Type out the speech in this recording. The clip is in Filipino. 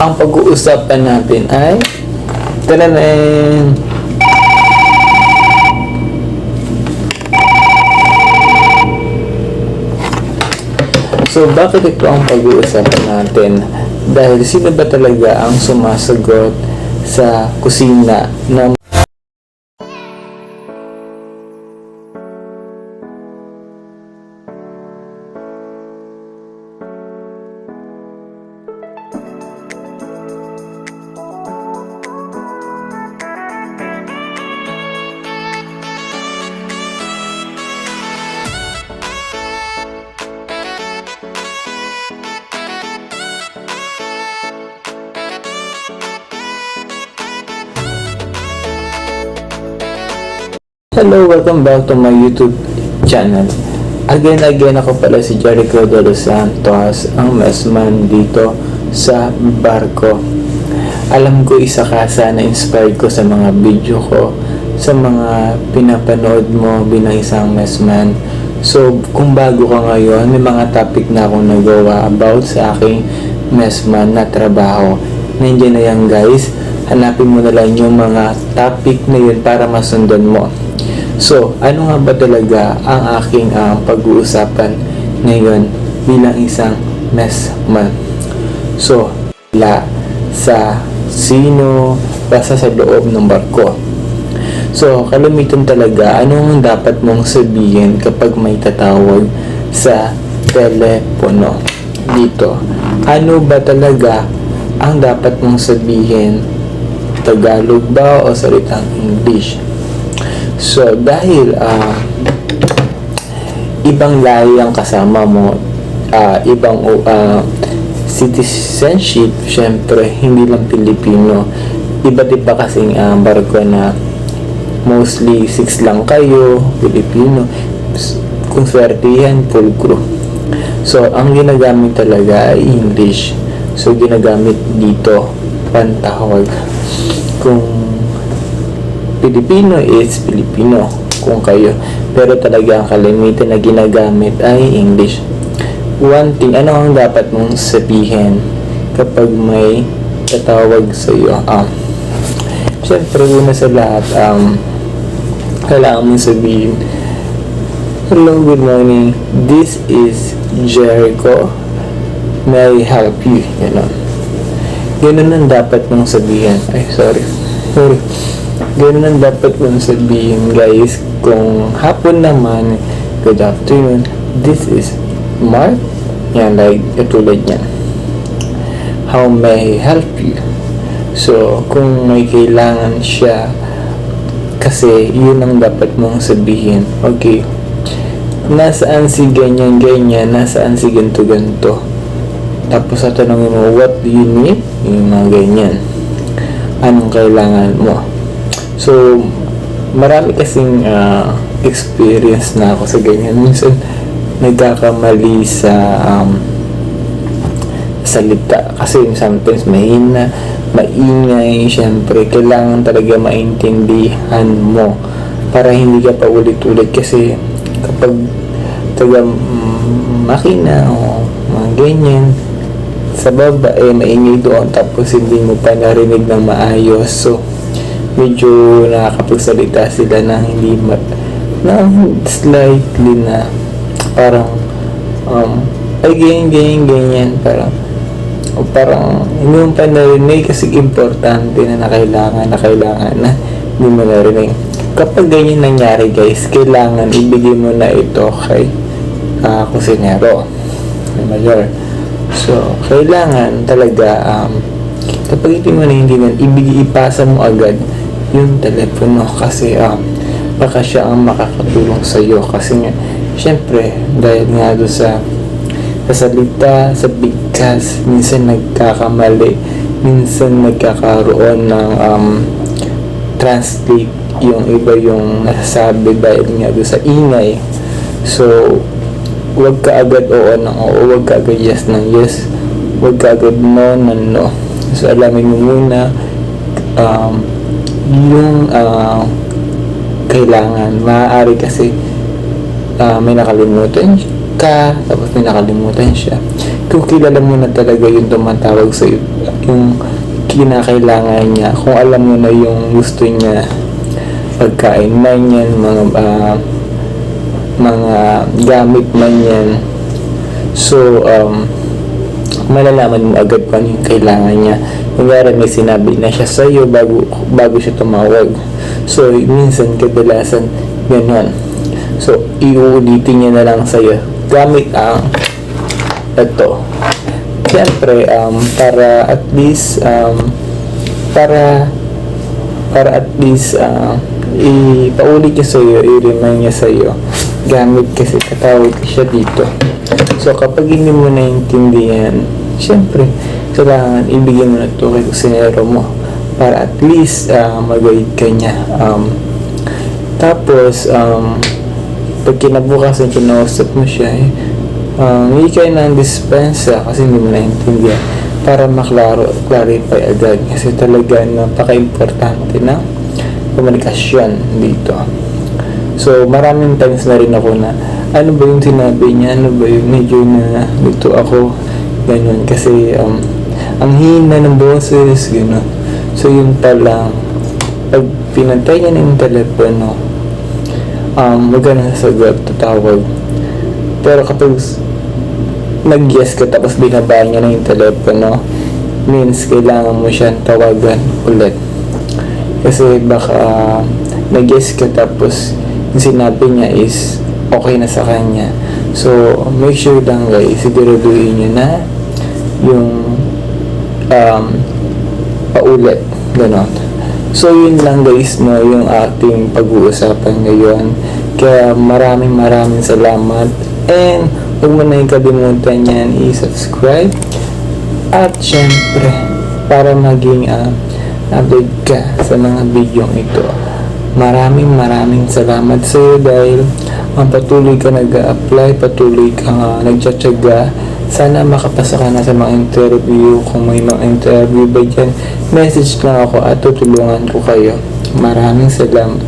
Ang pag-uusapan natin ay tananen. So, bakit ito ang pag-uusapan natin? Dahil sino ba talaga ang sumasagot sa kusina ng Hello, welcome back to my YouTube channel. Again, ako pala si Jericho de los Santos, ang messman dito sa barko. Alam ko isa ka sa na-inspired ko sa mga video ko, sa mga pinapanood mo bilang isang messman. So, kung bago ka ngayon, may mga topic na akong nagawa about sa aking messman na trabaho. Nandiyan na yan guys, hanapin mo na lang yung mga topic na yun para masundan mo. So, ano nga ba talaga ang aking pag-uusapan ngayon bilang isang messman? So, sa sino basta sa loob ng barko. So, kalimitan talaga, anong dapat mong sabihin kapag may tatawag sa telepono dito? Ano ba talaga ang dapat mong sabihin? Tagalog ba o salitang English? So, dahil ibang lahi ang kasama mo, ibang citizenship, syempre, hindi lang Pilipino. Iba't iba kasing barko na mostly 6 lang kayo, Pilipino. Kung swerte yan, full crew. So, ang ginagamit talaga ay English. So, ginagamit dito, pantawag. Kung Pilipino is Pilipino kung kayo, pero talaga ang kalimitan na ginagamit ay English. One thing, ano ang dapat mong sabihin kapag may tatawag sa iyo? Syempre, una sa lahat, kailangan mong sabihin, hello, good morning, this is Jericho, may I help you? Ganun ang dapat mong sabihin. Sorry. Ganun ang dapat mong sabihin guys. Kung hapon naman, good afternoon, this is Mark. Yan, like tulad yan, how may I help you? So, kung may kailangan siya, kasi yun ang dapat mong sabihin. Okay, nasaan si ganyan, nasaan si ganto. Tapos tatanungin mo, what do you need? Yung mga ganyan, anong kailangan mo? So, marami kasing experience na ako sa ganyan. Minsan, nagkakamali sa salita. Kasi sometimes mahina, maingay. Syempre, kailangan talaga maintindihan mo para hindi ka pa ulit-ulit. Kasi kapag makina o mga ganyan, sa baba, maingay doon. Tapos, hindi mo pa narinig ng maayos. So, medyo nakakapagsalita sila na hindi na slightly na parang ay ganyan parang hindi mo pa narinig kasi importante na kailangan na hindi mo narinig. Kapag ganyan nangyari guys, kailangan ibigay mo na ito kay kusinero, mayor. So kailangan talaga kapag hindi mo naintindihan, ipasa mo agad yung telepono kasi baka siya ang makakatulong sa iyo. Kasi nga, syempre, dahil nga doon sa salita, sa bigkas, minsan nagkakamali, minsan nagkakaroon ng translate yung iba yung nasasabi dahil nga doon sa ingay. So, huwag ka agad oo ng oo, huwag ka agad yes ng yes, huwag ka agad no ng no. So, alamin mo muna yung kailangan. Maaari kasi may nakalimutan ka, tapos may nakalimutan siya. kung kilala mo na talaga yung tumatawag sa iyo, yung kinakailangan niya, kung alam mo na yung gusto niya, pagkain man yan, mga gamit man yan, so malalaman mo agad kung ano yung kailangan niya. Kunyari may sinabi na siya sa iyo bago siya tumawag, so minsan kadalasan ganon, so iuulitin niya na lang sa iyo gamit ang ito. Siyempre, para at least ipaulit niya sa iyo, i-remind niya sa iyo gamit kasi katawag siya dito. So kapag hindi mo naiintindihan, siyempre kailangan ibigay mo na ito kay kusinero mo para at least mag-guide ka niya. Tapos pag kinabukasan kinausap mo siya, hindi kayo ng dispensa kasi hindi mo naiintindihan, para clarify agad kasi talaga napaka-importante na komunikasyon dito. So maraming times na rin ako na ano ba yung sinabi niya, ano ba yung medyo na dito ako ganun kasi ang hina ng boses gano'n. So yun pala, pag pinantay niya ng telepono, wag ka na sasagot, tatawag. Pero kapag nag-yes ka tapos binabaan niya na yung telepono, means kailangan mo siyang tawagan ulit. Kasi baka nag-yes ka tapos yung sinabi niya is okay na sa kanya. So make sure lang guys, siguraduhin niyo na yung paulit, gano'n. So yun lang guys, no, yung ating pag-uusapan ngayon. Kaya maraming salamat, and huwag mo na yung kalimutan yan i-subscribe, at syempre para maging update ka sa mga video ito. Maraming salamat sa iyo dahil patuloy ka nag-a-apply, patuloy ka nagtsatsaga. Sana makapasa ka na sa mga interview. Kung may mga interview ba dyan, message lang ako at tutulungan ko kayo. Maraming salamat.